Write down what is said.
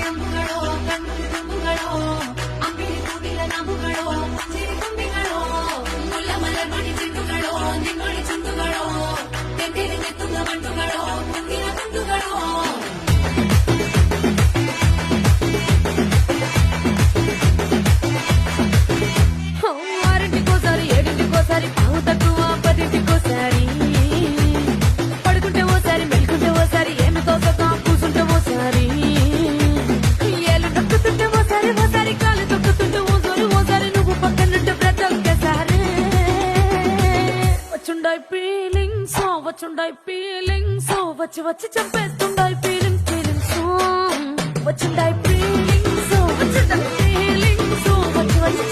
ಅಂಬುಗಳೋ ಕಣ್ಣು ತುಂಬುಗಳೋ ಅಂಬಿಳಿ ಕೂಡಿಲ ನಮುಗಳೋ ಸಿರಿ ತುಂಬಿಗಳೋ ಮುಲ್ಲ ಮಲರ್ಮಣಿ ಚಿಂಡುಗಳೋ ನಿನ್ನೊಳಿ ಚುಂಡುಗಳೋ ತೆಂದಿರಿ ನೆತ್ತುಂಗ ಮಂಡುಗಳೋ ಮುಂದಿನ ಗುಂಡುಗಳೋ ఆరింటికోసారి ఏడింటికోసారి పావు తక్కువ పదింటికోసారి పడుకుంటే ఓసారి మెలుకుంటే ఓసారి ఏమి తోసక కూసుంటే ఓసారి ఏళ్ళు నొక్కుతుంటే ఓసారి ఓసారి కాలు తొక్కుతుంటే ఓసారి నువ్వు పక్కనుంటే బ్రతొక్కసారి వచ్చుండాయి ఫీలింగ్స్ వచ్చి వచ్చి చంపేస్తుండాయి ఫీలింగ్స్ వచ్చుండాయి ఫీలింగ్స్ వచ్చి వచ్చి